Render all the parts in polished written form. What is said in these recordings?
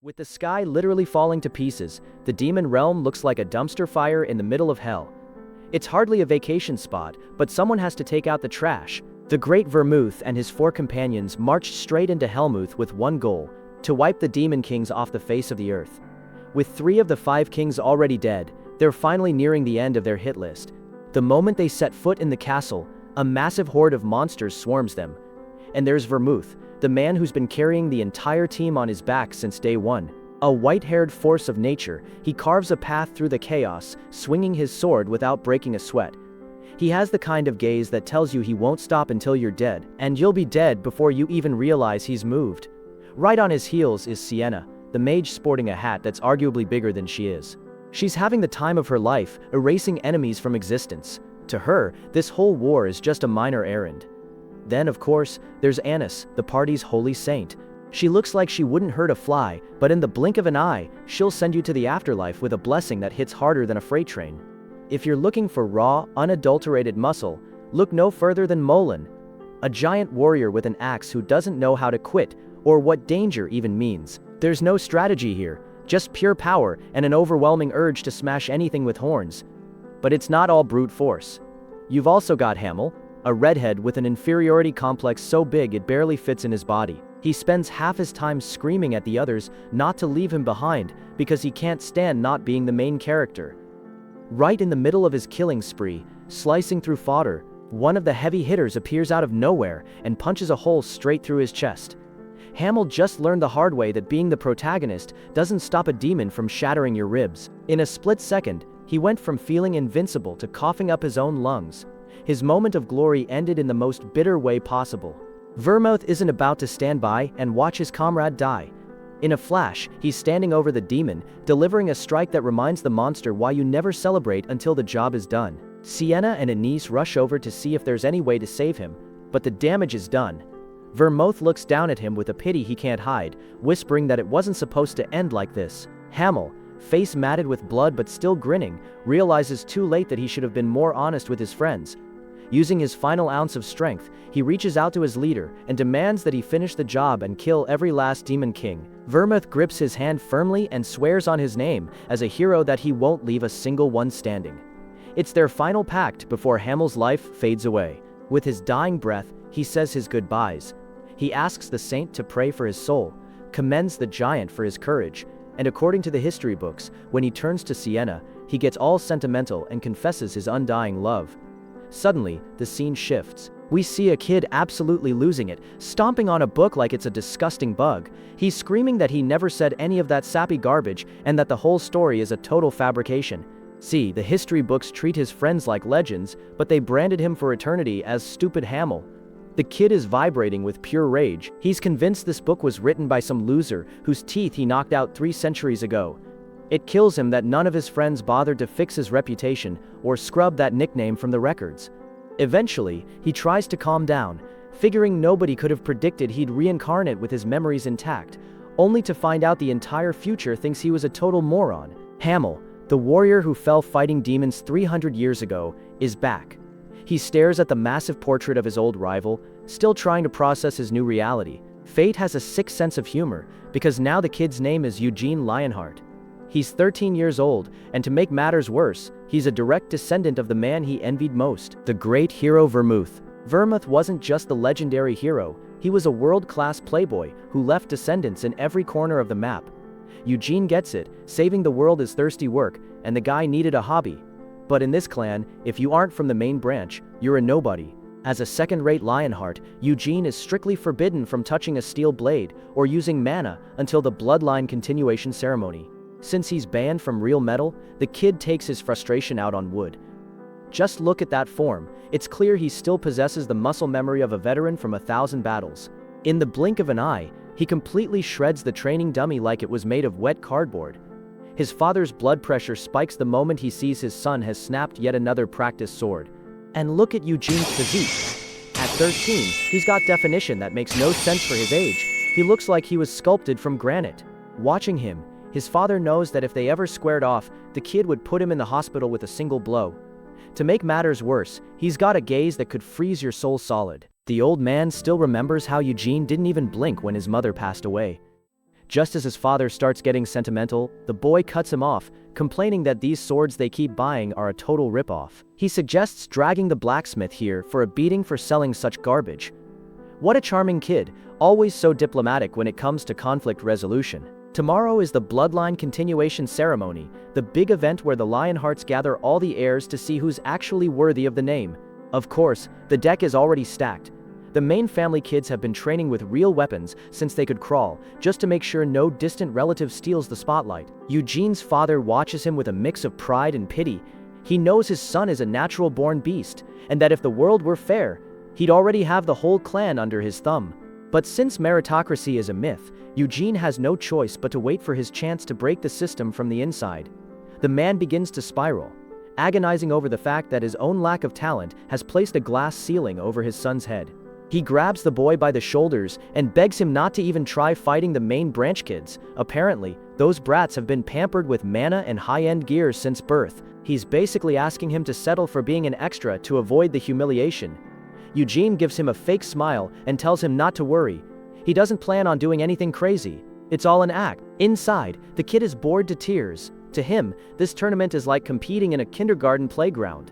With the sky literally falling to pieces, the demon realm looks like a dumpster fire in the middle of hell. It's hardly a vacation spot, but someone has to take out the trash. The great Vermouth and his 4 companions marched straight into Hellmouth with one goal: to wipe the demon kings off the face of the earth. With 3 of the 5 kings already dead, they're finally nearing the end of their hit list. The moment they set foot in the castle, a massive horde of monsters swarms them. And there's Vermouth, the man who's been carrying the entire team on his back since day one. A white-haired force of nature, he carves a path through the chaos, swinging his sword without breaking a sweat. He has the kind of gaze that tells you he won't stop until you're dead, and you'll be dead before you even realize he's moved. Right on his heels is Sienna, the mage sporting a hat that's arguably bigger than she is. She's having the time of her life, erasing enemies from existence. To her, this whole war is just a minor errand. Then, of course, there's Annis, the party's holy saint. She looks like she wouldn't hurt a fly, but in the blink of an eye, she'll send you to the afterlife with a blessing that hits harder than a freight train. If you're looking for raw, unadulterated muscle, look no further than Molan, a giant warrior with an axe who doesn't know how to quit, or what danger even means. There's no strategy here, just pure power and an overwhelming urge to smash anything with horns. But it's not all brute force. You've also got Hamel, a redhead with an inferiority complex so big it barely fits in his body. He spends half his time screaming at the others not to leave him behind because he can't stand not being the main character. Right in the middle of his killing spree, slicing through fodder, one of the heavy hitters appears out of nowhere and punches a hole straight through his chest. Hamel just learned the hard way that being the protagonist doesn't stop a demon from shattering your ribs. In a split second, he went from feeling invincible to coughing up his own lungs. His moment of glory ended in the most bitter way possible. Vermouth isn't about to stand by and watch his comrade die. In a flash, he's standing over the demon, delivering a strike that reminds the monster why you never celebrate until the job is done. Sienna and Anise rush over to see if there's any way to save him, but the damage is done. Vermouth looks down at him with a pity he can't hide, whispering that it wasn't supposed to end like this. Hamel, face matted with blood but still grinning, realizes too late that he should have been more honest with his friends. Using his final ounce of strength, he reaches out to his leader and demands that he finish the job and kill every last demon king. Vermouth grips his hand firmly and swears on his name as a hero that he won't leave a single one standing. It's their final pact before Hamel's life fades away. With his dying breath, he says his goodbyes. He asks the saint to pray for his soul, commends the giant for his courage, and according to the history books, when he turns to Sienna, he gets all sentimental and confesses his undying love. Suddenly, the scene shifts. We see a kid absolutely losing it, stomping on a book like it's a disgusting bug. He's screaming that he never said any of that sappy garbage and that the whole story is a total fabrication. See, the history books treat his friends like legends, but they branded him for eternity as stupid Hamel. The kid is vibrating with pure rage. He's convinced this book was written by some loser whose teeth he knocked out 3 centuries ago. It kills him that none of his friends bothered to fix his reputation or scrub that nickname from the records. Eventually, he tries to calm down, figuring nobody could have predicted he'd reincarnate with his memories intact, only to find out the entire future thinks he was a total moron. Hamel, the warrior who fell fighting demons 300 years ago, is back. He stares at the massive portrait of his old rival, still trying to process his new reality. Fate has a sick sense of humor, because now the kid's name is Eugene Lionheart. He's 13 years old, and to make matters worse, he's a direct descendant of the man he envied most, the great hero Vermouth. Vermouth wasn't just the legendary hero, he was a world-class playboy who left descendants in every corner of the map. Eugene gets it, saving the world is thirsty work, and the guy needed a hobby. But in this clan, if you aren't from the main branch, you're a nobody. As a second-rate Lionheart, Eugene is strictly forbidden from touching a steel blade or using mana until the bloodline continuation ceremony. Since he's banned from real metal, the kid takes his frustration out on wood. Just look at that form, it's clear he still possesses the muscle memory of a veteran from 1,000 battles. In the blink of an eye, he completely shreds the training dummy like it was made of wet cardboard. His father's blood pressure spikes the moment he sees his son has snapped yet another practice sword. And look at Eugene's physique. At 13, he's got definition that makes no sense for his age. He looks like he was sculpted from granite. Watching him, his father knows that if they ever squared off, the kid would put him in the hospital with a single blow. To make matters worse, he's got a gaze that could freeze your soul solid. The old man still remembers how Eugene didn't even blink when his mother passed away. Just as his father starts getting sentimental, the boy cuts him off, complaining that these swords they keep buying are a total ripoff. He suggests dragging the blacksmith here for a beating for selling such garbage. What a charming kid, always so diplomatic when it comes to conflict resolution. Tomorrow is the bloodline continuation ceremony, the big event where the Lionhearts gather all the heirs to see who's actually worthy of the name. Of course, the deck is already stacked. The main family kids have been training with real weapons since they could crawl, just to make sure no distant relative steals the spotlight. Eugene's father watches him with a mix of pride and pity. He knows his son is a natural-born beast, and that if the world were fair, he'd already have the whole clan under his thumb. But since meritocracy is a myth, Eugene has no choice but to wait for his chance to break the system from the inside. The man begins to spiral, agonizing over the fact that his own lack of talent has placed a glass ceiling over his son's head. He grabs the boy by the shoulders and begs him not to even try fighting the main branch kids. Apparently, those brats have been pampered with mana and high-end gear since birth. He's basically asking him to settle for being an extra to avoid the humiliation. Eugene gives him a fake smile and tells him not to worry. He doesn't plan on doing anything crazy. It's all an act. Inside, the kid is bored to tears. To him, this tournament is like competing in a kindergarten playground.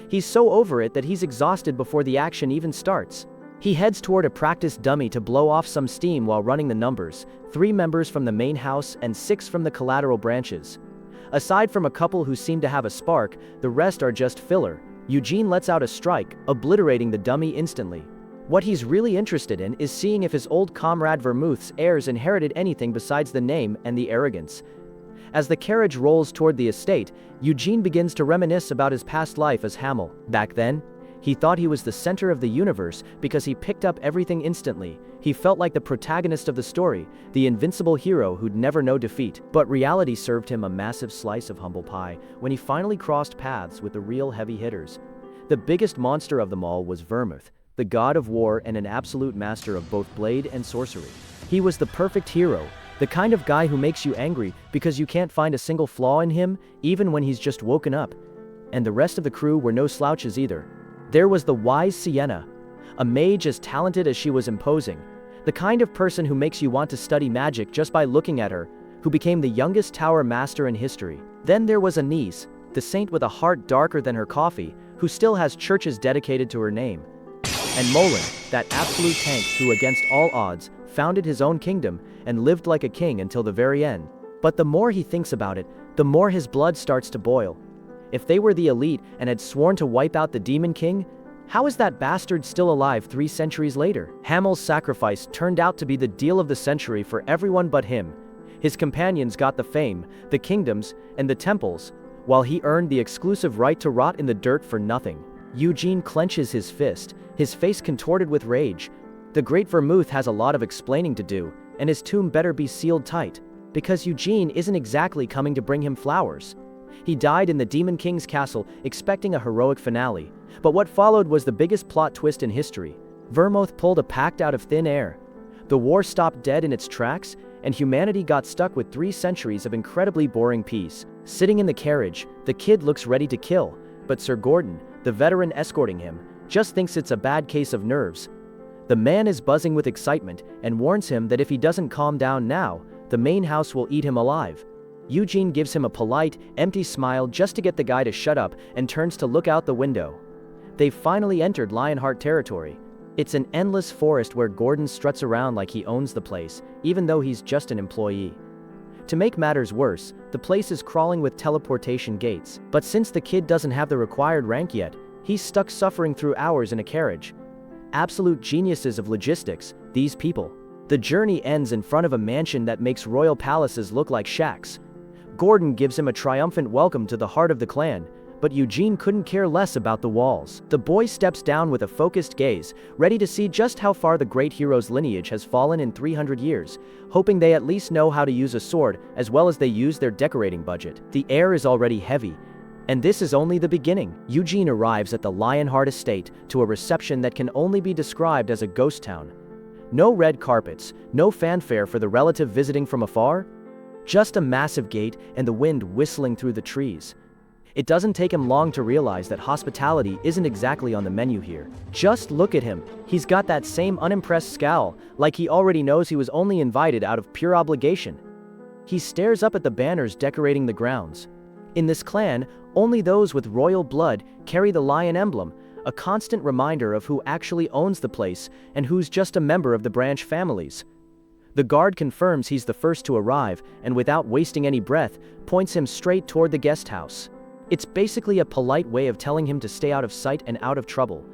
He's so over it that he's exhausted before the action even starts. He heads toward a practice dummy to blow off some steam while running the numbers, 3 members from the main house and 6 from the collateral branches. Aside from a couple who seem to have a spark, the rest are just filler. Eugene lets out a strike, obliterating the dummy instantly. What he's really interested in is seeing if his old comrade Vermouth's heirs inherited anything besides the name and the arrogance. As the carriage rolls toward the estate, Eugene begins to reminisce about his past life as Hamel. Back then, he thought he was the center of the universe because he picked up everything instantly. He felt like the protagonist of the story, the invincible hero who'd never know defeat. But reality served him a massive slice of humble pie when he finally crossed paths with the real heavy hitters. The biggest monster of them all was Vermouth, the god of war and an absolute master of both blade and sorcery. He was the perfect hero, the kind of guy who makes you angry because you can't find a single flaw in him, even when he's just woken up. And the rest of the crew were no slouches either. There was the wise Sienna, a mage as talented as she was imposing, the kind of person who makes you want to study magic just by looking at her, who became the youngest tower master in history. Then there was Anise, the saint with a heart darker than her coffee, who still has churches dedicated to her name. And Molin, that absolute tank who against all odds, founded his own kingdom and lived like a king until the very end. But the more he thinks about it, the more his blood starts to boil. If they were the elite and had sworn to wipe out the Demon King, how is that bastard still alive 3 centuries later? Hamel's sacrifice turned out to be the deal of the century for everyone but him. His companions got the fame, the kingdoms, and the temples, while he earned the exclusive right to rot in the dirt for nothing. Eugene clenches his fist, his face contorted with rage. The great Vermouth has a lot of explaining to do, and his tomb better be sealed tight, because Eugene isn't exactly coming to bring him flowers. He died in the Demon King's castle, expecting a heroic finale. But what followed was the biggest plot twist in history. Vermouth pulled a pact out of thin air. The war stopped dead in its tracks, and humanity got stuck with 3 centuries of incredibly boring peace. Sitting in the carriage, the kid looks ready to kill, but Sir Gordon, the veteran escorting him, just thinks it's a bad case of nerves. The man is buzzing with excitement and warns him that if he doesn't calm down now, the main house will eat him alive. Eugene gives him a polite, empty smile just to get the guy to shut up and turns to look out the window. They've finally entered Lionheart territory. It's an endless forest where Gordon struts around like he owns the place, even though he's just an employee. To make matters worse, the place is crawling with teleportation gates. But since the kid doesn't have the required rank yet, he's stuck suffering through hours in a carriage. Absolute geniuses of logistics, these people. The journey ends in front of a mansion that makes royal palaces look like shacks. Gordon gives him a triumphant welcome to the heart of the clan, but Eugene couldn't care less about the walls. The boy steps down with a focused gaze, ready to see just how far the great hero's lineage has fallen in 300 years, hoping they at least know how to use a sword as well as they use their decorating budget. The air is already heavy, and this is only the beginning. Eugene arrives at the Lionheart estate to a reception that can only be described as a ghost town. No red carpets, no fanfare for the relative visiting from afar. Just a massive gate and the wind whistling through the trees. It doesn't take him long to realize that hospitality isn't exactly on the menu here. Just look at him. He's got that same unimpressed scowl, like he already knows he was only invited out of pure obligation. He stares up at the banners decorating the grounds. In this clan, only those with royal blood carry the lion emblem, a constant reminder of who actually owns the place and who's just a member of the branch families. The guard confirms he's the first to arrive, and without wasting any breath, points him straight toward the guest house. It's basically a polite way of telling him to stay out of sight and out of trouble.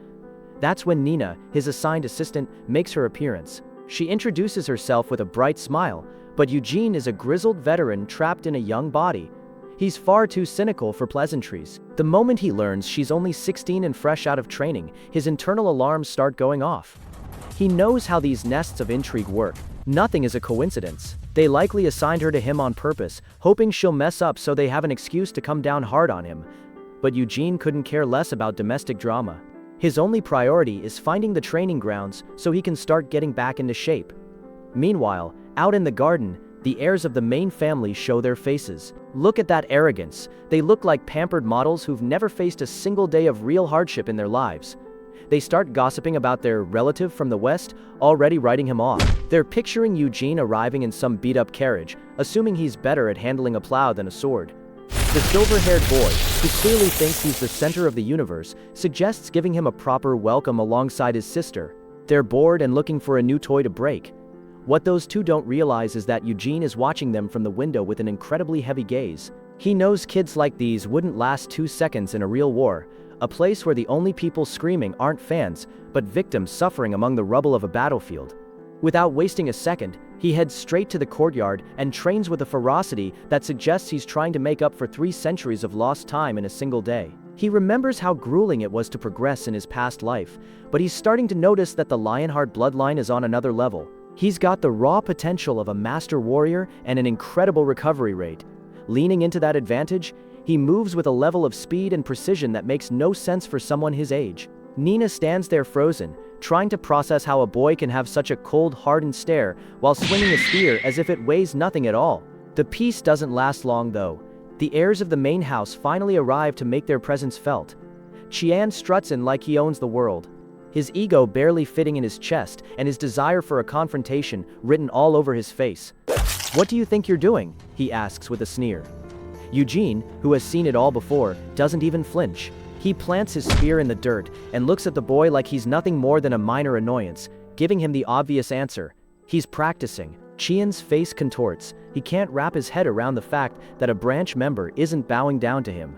That's when Nina, his assigned assistant, makes her appearance. She introduces herself with a bright smile, but Eugene is a grizzled veteran trapped in a young body. He's far too cynical for pleasantries. The moment he learns she's only 16 and fresh out of training, his internal alarms start going off. He knows how these nests of intrigue work. Nothing is a coincidence. They likely assigned her to him on purpose, hoping she'll mess up so they have an excuse to come down hard on him. But Eugene couldn't care less about domestic drama. His only priority is finding the training grounds so he can start getting back into shape. Meanwhile, out in the garden, the heirs of the main family show their faces. Look at that arrogance. They look like pampered models who've never faced a single day of real hardship in their lives. They start gossiping about their relative from the west, already writing him off. They're picturing Eugene arriving in some beat-up carriage, assuming he's better at handling a plow than a sword. The silver-haired boy, who clearly thinks he's the center of the universe, suggests giving him a proper welcome alongside his sister. They're bored and looking for a new toy to break. What those two don't realize is that Eugene is watching them from the window with an incredibly heavy gaze. He knows kids like these wouldn't last 2 seconds in a real war, a place where the only people screaming aren't fans, but victims suffering among the rubble of a battlefield. Without wasting a second, he heads straight to the courtyard and trains with a ferocity that suggests he's trying to make up for 3 centuries of lost time in a single day. He remembers how grueling it was to progress in his past life, but he's starting to notice that the Lionheart bloodline is on another level. He's got the raw potential of a master warrior and an incredible recovery rate. Leaning into that advantage, he moves with a level of speed and precision that makes no sense for someone his age. Nina stands there frozen, trying to process how a boy can have such a cold, hardened stare while swinging a spear as if it weighs nothing at all. The peace doesn't last long though. The heirs of the main house finally arrive to make their presence felt. Qian struts in like he owns the world, his ego barely fitting in his chest and his desire for a confrontation written all over his face. "What do you think you're doing?" he asks with a sneer. Eugene, who has seen it all before, doesn't even flinch. He plants his spear in the dirt and looks at the boy like he's nothing more than a minor annoyance, giving him the obvious answer. He's practicing. Qian's face contorts. He can't wrap his head around the fact that a branch member isn't bowing down to him.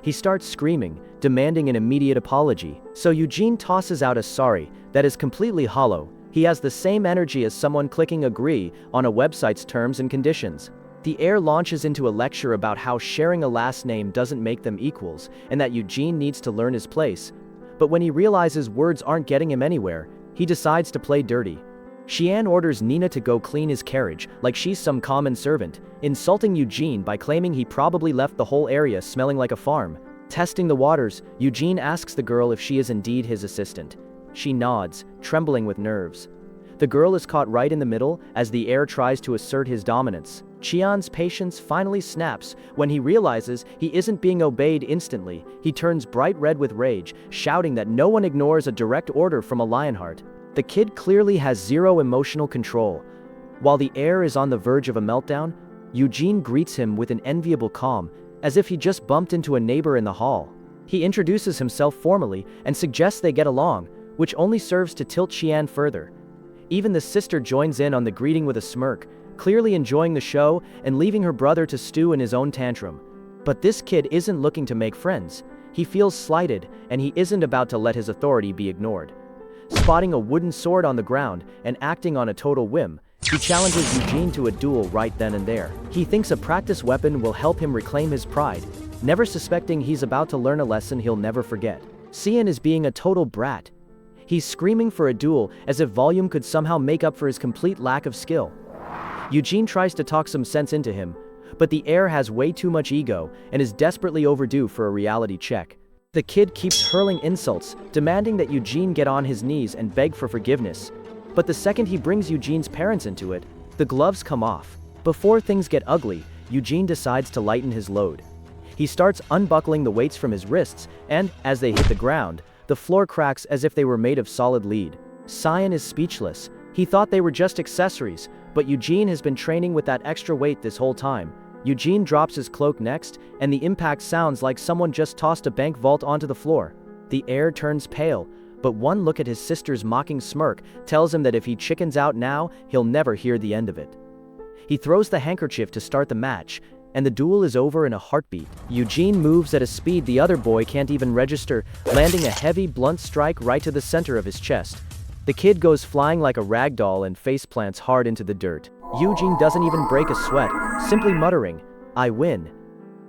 He starts screaming, demanding an immediate apology. So Eugene tosses out a sorry that is completely hollow. He has the same energy as someone clicking agree on a website's terms and conditions. The heir launches into a lecture about how sharing a last name doesn't make them equals, and that Eugene needs to learn his place. But when he realizes words aren't getting him anywhere, he decides to play dirty. Qian orders Nina to go clean his carriage, like she's some common servant, insulting Eugene by claiming he probably left the whole area smelling like a farm. Testing the waters, Eugene asks the girl if she is indeed his assistant. She nods, trembling with nerves. The girl is caught right in the middle as the heir tries to assert his dominance. Qian's patience finally snaps when he realizes he isn't being obeyed instantly. He turns bright red with rage, shouting that no one ignores a direct order from a Lionheart. The kid clearly has zero emotional control. While the heir is on the verge of a meltdown, Eugene greets him with an enviable calm, as if he just bumped into a neighbor in the hall. He introduces himself formally and suggests they get along, which only serves to tilt Qian further. Even the sister joins in on the greeting with a smirk, clearly enjoying the show and leaving her brother to stew in his own tantrum. But this kid isn't looking to make friends. He feels slighted, and he isn't about to let his authority be ignored. Spotting a wooden sword on the ground and acting on a total whim, he challenges Eugene to a duel right then and there. He thinks a practice weapon will help him reclaim his pride, never suspecting he's about to learn a lesson he'll never forget. Qian is being a total brat. He's screaming for a duel as if volume could somehow make up for his complete lack of skill. Eugene tries to talk some sense into him, but the heir has way too much ego and is desperately overdue for a reality check. The kid keeps hurling insults, demanding that Eugene get on his knees and beg for forgiveness. But the second he brings Eugene's parents into it, the gloves come off. Before things get ugly, Eugene decides to lighten his load. He starts unbuckling the weights from his wrists, and, as they hit the ground, the floor cracks as if they were made of solid lead. Cyan is speechless. He thought they were just accessories, but Eugene has been training with that extra weight this whole time. Eugene drops his cloak next, and the impact sounds like someone just tossed a bank vault onto the floor. The heir turns pale, but one look at his sister's mocking smirk tells him that if he chickens out now, he'll never hear the end of it. He throws the handkerchief to start the match, and the duel is over in a heartbeat. Eugene moves at a speed the other boy can't even register, landing a heavy, blunt strike right to the center of his chest. The kid goes flying like a rag doll and faceplants hard into the dirt. Eugene doesn't even break a sweat, simply muttering, "I win."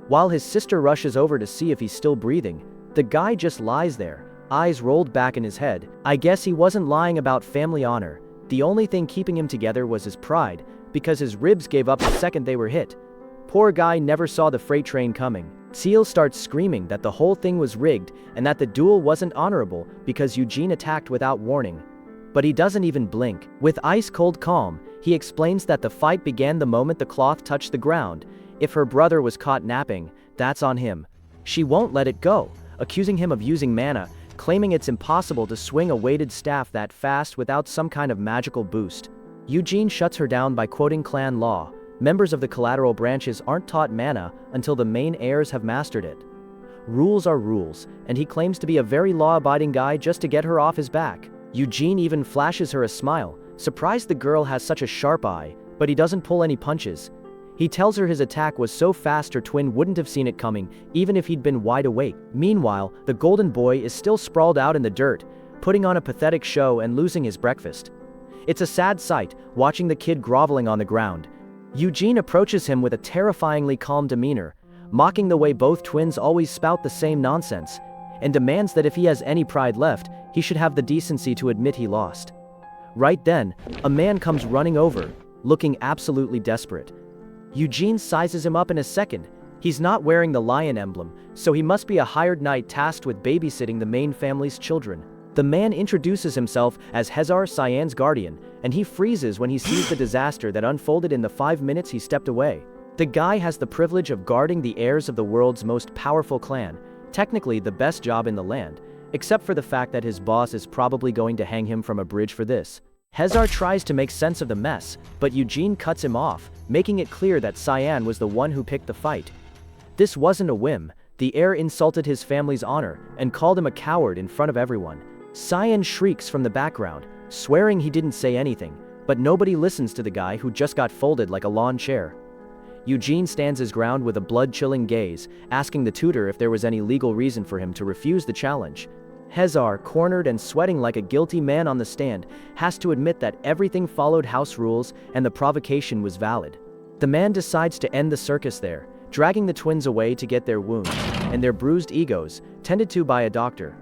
While his sister rushes over to see if he's still breathing, the guy just lies there, eyes rolled back in his head. I guess he wasn't lying about family honor. The only thing keeping him together was his pride, because his ribs gave up the second they were hit. Poor guy never saw the freight train coming. Teal starts screaming that the whole thing was rigged and that the duel wasn't honorable because Eugene attacked without warning. But he doesn't even blink. With ice-cold calm, he explains that the fight began the moment the cloth touched the ground. If her brother was caught napping, that's on him. She won't let it go, accusing him of using mana, claiming it's impossible to swing a weighted staff that fast without some kind of magical boost. Eugene shuts her down by quoting clan law. Members of the collateral branches aren't taught mana until the main heirs have mastered it. Rules are rules, and he claims to be a very law-abiding guy just to get her off his back. Eugene even flashes her a smile, surprised the girl has such a sharp eye, but he doesn't pull any punches. He tells her his attack was so fast her twin wouldn't have seen it coming, even if he'd been wide awake. Meanwhile, the golden boy is still sprawled out in the dirt, putting on a pathetic show and losing his breakfast. It's a sad sight, watching the kid groveling on the ground. Eugene approaches him with a terrifyingly calm demeanor, mocking the way both twins always spout the same nonsense, and demands that if he has any pride left, he should have the decency to admit he lost. Right then, a man comes running over, looking absolutely desperate. Eugene sizes him up in a second. He's not wearing the lion emblem, so he must be a hired knight tasked with babysitting the main family's children. The man introduces himself as Heir, Cyan's guardian, and he freezes when he sees the disaster that unfolded in the 5 minutes he stepped away. The guy has the privilege of guarding the heirs of the world's most powerful clan, technically the best job in the land, except for the fact that his boss is probably going to hang him from a bridge for this. Heir tries to make sense of the mess, but Eugene cuts him off, making it clear that Cyan was the one who picked the fight. This wasn't a whim. The heir insulted his family's honor and called him a coward in front of everyone. Cyan shrieks from the background, swearing he didn't say anything, but nobody listens to the guy who just got folded like a lawn chair. Eugene stands his ground with a blood-chilling gaze, asking the tutor if there was any legal reason for him to refuse the challenge. Heir, cornered and sweating like a guilty man on the stand, has to admit that everything followed house rules and the provocation was valid. The man decides to end the circus there, dragging the twins away to get their wounds, and their bruised egos, tended to by a doctor.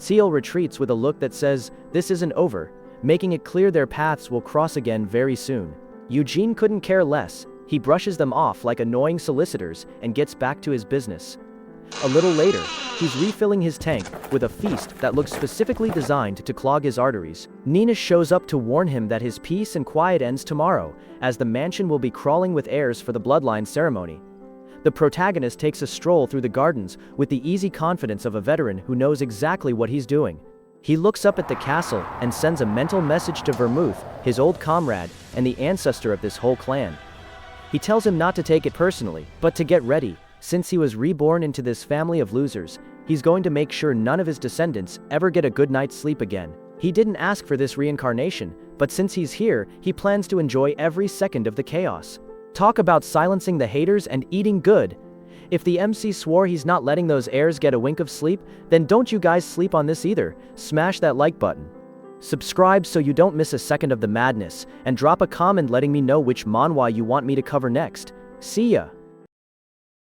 Teal retreats with a look that says, "This isn't over," making it clear their paths will cross again very soon. Eugene couldn't care less. He brushes them off like annoying solicitors and gets back to his business. A little later, he's refilling his tank with a feast that looks specifically designed to clog his arteries. Nina shows up to warn him that his peace and quiet ends tomorrow, as the mansion will be crawling with heirs for the bloodline ceremony. The protagonist takes a stroll through the gardens with the easy confidence of a veteran who knows exactly what he's doing. He looks up at the castle and sends a mental message to Vermouth, his old comrade and the ancestor of this whole clan. He tells him not to take it personally, but to get ready. Since he was reborn into this family of losers, he's going to make sure none of his descendants ever get a good night's sleep again. He didn't ask for this reincarnation, but since he's here, he plans to enjoy every second of the chaos. Talk about silencing the haters and eating good. If the MC swore he's not letting those heirs get a wink of sleep, then don't you guys sleep on this either. Smash that like button. Subscribe so you don't miss a second of the madness, and drop a comment letting me know which manhwa you want me to cover next. See ya!